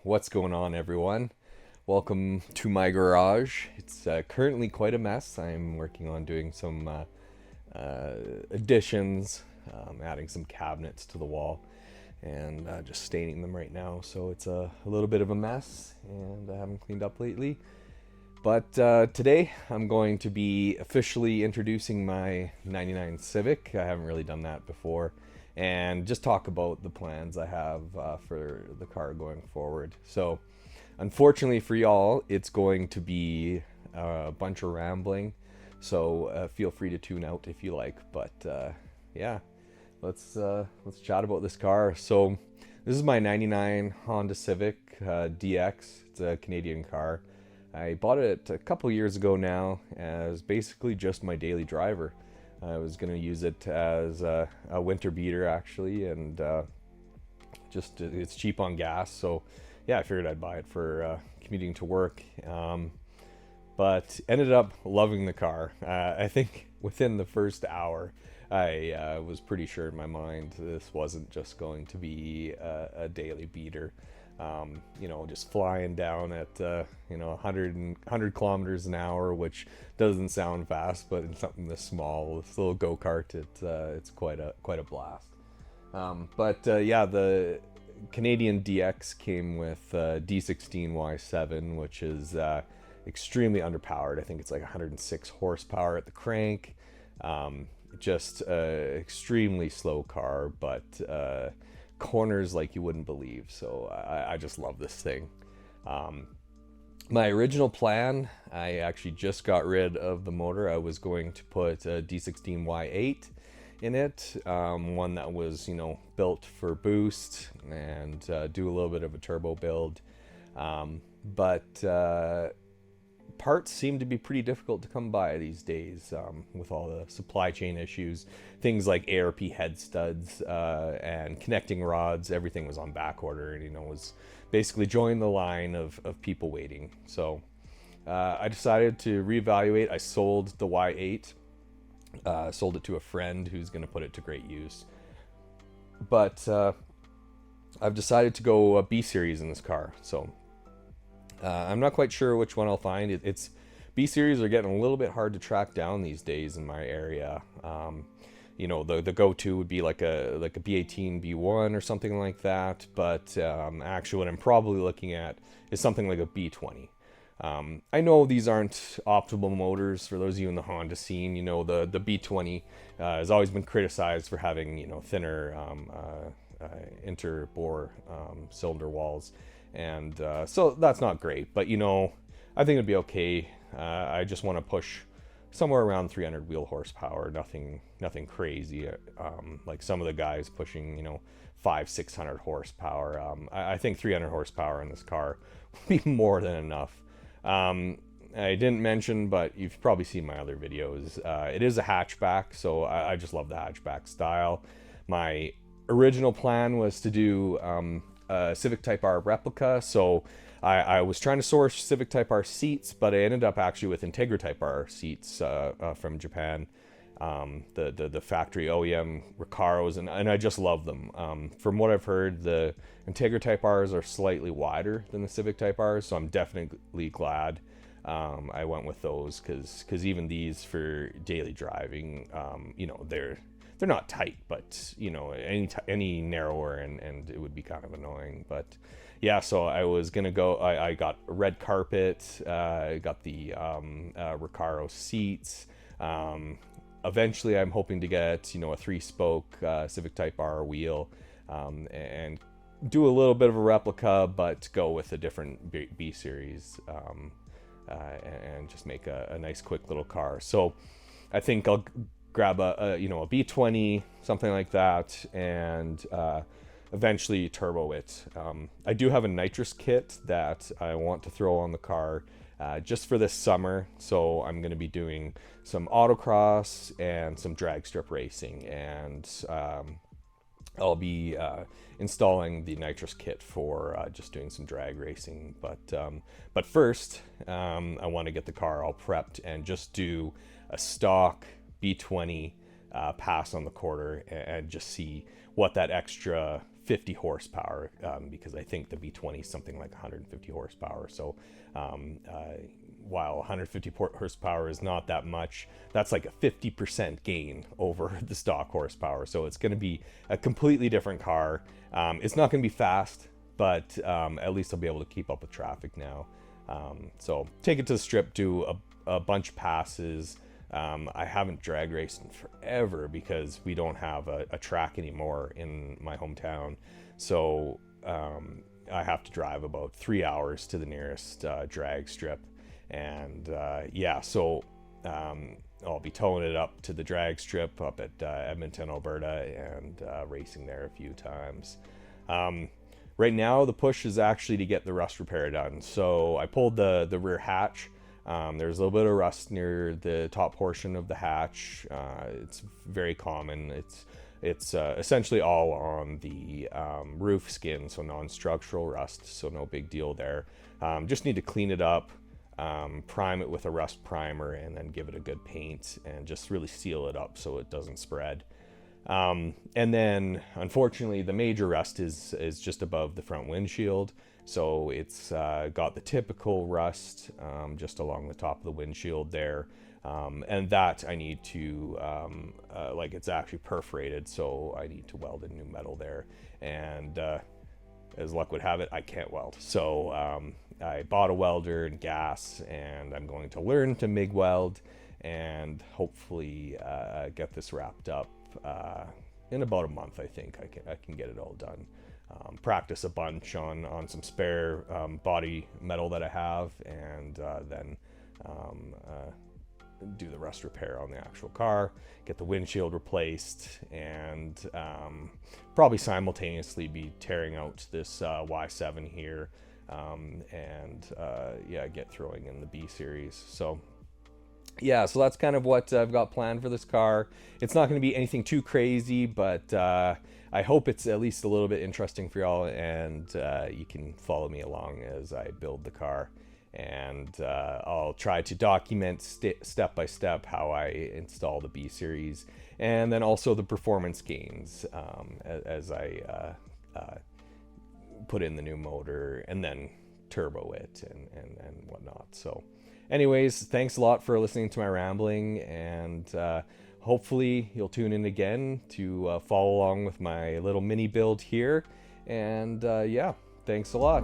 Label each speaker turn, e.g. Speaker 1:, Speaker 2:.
Speaker 1: What's going on, everyone? Welcome to my garage. It's currently quite a mess. I'm working on doing some additions, adding some cabinets to the wall, and just staining them right now. So it's a little bit of a mess, and I haven't cleaned up lately. But today I'm going to be officially introducing my '99 Civic. I haven't really done that before, and just talk about the plans I have for the car going forward. So, unfortunately for y'all, it's going to be a bunch of rambling. So feel free to tune out if you like. But yeah, let's chat about this car. So this is my '99 Honda Civic DX. It's a Canadian car. I bought it a couple years ago now as basically just my daily driver. I was going to use it as a winter beater actually, and just it's cheap on gas. So yeah, I figured I'd buy it for commuting to work. But ended up loving the car. I think within the first hour, I was pretty sure in my mind this wasn't just going to be a daily beater. Just flying down at 100 kilometers an hour, which doesn't sound fast, but in something this small, this little go-kart, it's quite a blast. Yeah, the Canadian DX came with D16Y7, which is extremely underpowered. I think it's like 106 horsepower at the crank. Just extremely slow car, but corners like you wouldn't believe. So I just love this thing. My original plan, I actually just got rid of the motor. I was going to put a D16Y8 in it, one that was built for boost and do a little bit of a turbo build, but parts seem to be pretty difficult to come by these days, with all the supply chain issues. Things like ARP head studs and connecting rods, everything was on back order, and was basically joining the line of people waiting. So I decided to reevaluate. I sold the Y8, sold it to a friend who's going to put it to great use. But I've decided to go a B series in this car. So I'm not quite sure which one I'll find. It's B series are getting a little bit hard to track down these days in my area. The go-to would be like a B18 B1 or something like that. But actually, what I'm probably looking at is something like a B20. I know these aren't optimal motors for those of you in the Honda scene. The B20 has always been criticized for having thinner interbore cylinder walls. And so that's not great, but I think it'd be okay. I just want to push somewhere around 300 wheel horsepower, nothing crazy, like some of the guys pushing 500-600 horsepower. I think 300 horsepower in this car would be more than enough. I didn't mention, but you've probably seen my other videos. It is a hatchback, so I just love the hatchback style. My original plan was to do Civic Type R replica, so I was trying to source Civic Type R seats, but I ended up actually with Integra Type R seats from Japan, the factory OEM Recaros, and I just love them. From what I've heard, the Integra Type Rs are slightly wider than the Civic Type Rs, so I'm definitely glad I went with those, because even these for daily driving, they're not tight, but any narrower and it would be kind of annoying. But yeah, so I was gonna go. I got a red carpet. I got the Recaro seats. Eventually, I'm hoping to get a 3-spoke Civic Type R wheel, and do a little bit of a replica, but go with a different B series, and just make a nice quick little car. So I think I'll grab a B20, something like that, and eventually turbo it. I do have a nitrous kit that I want to throw on the car just for this summer, so I'm going to be doing some autocross and some drag strip racing, and I'll be installing the nitrous kit for just doing some drag racing. But first, I want to get the car all prepped and just do a stock B20 pass on the quarter and just see what that extra 50 horsepower, because I think the V20 is something like 150 horsepower. So while 150 horsepower is not that much, that's like a 50% gain over the stock horsepower. So it's going to be a completely different car. It's not going to be fast, but at least I'll be able to keep up with traffic now. So take it to the strip, do a bunch of passes. I haven't drag raced in forever because we don't have a track anymore in my hometown. So I have to drive about 3 hours to the nearest drag strip. And so I'll be towing it up to the drag strip up at Edmonton, Alberta, and racing there a few times. Right now, the push is actually to get the rust repair done. So I pulled the rear hatch. There's a little bit of rust near the top portion of the hatch. It's very common. It's essentially all on the roof skin, so non-structural rust, so no big deal there. Just need to clean it up, prime it with a rust primer, and then give it a good paint and just really seal it up so it doesn't spread. And then unfortunately the major rust is just above the front windshield. So it's got the typical rust just along the top of the windshield there. And that I need to, it's actually perforated, so I need to weld in new metal there. And as luck would have it, I can't weld. So I bought a welder and gas, and I'm going to learn to MIG weld and hopefully get this wrapped up in about a month. I think I can get it all done. Practice a bunch on some spare body metal that I have, and then do the rust repair on the actual car, get the windshield replaced, and probably simultaneously be tearing out this Y7 here, and get throwing in the B series. So that's kind of what I've got planned for this car. It's not going to be anything too crazy, but I hope it's at least a little bit interesting for y'all, and you can follow me along as I build the car. And I'll try to document step by step how I install the B series, and then also the performance gains as I put in the new motor and then turbo it and whatnot. So anyways, thanks a lot for listening to my rambling, and hopefully you'll tune in again to follow along with my little mini build here. And thanks a lot.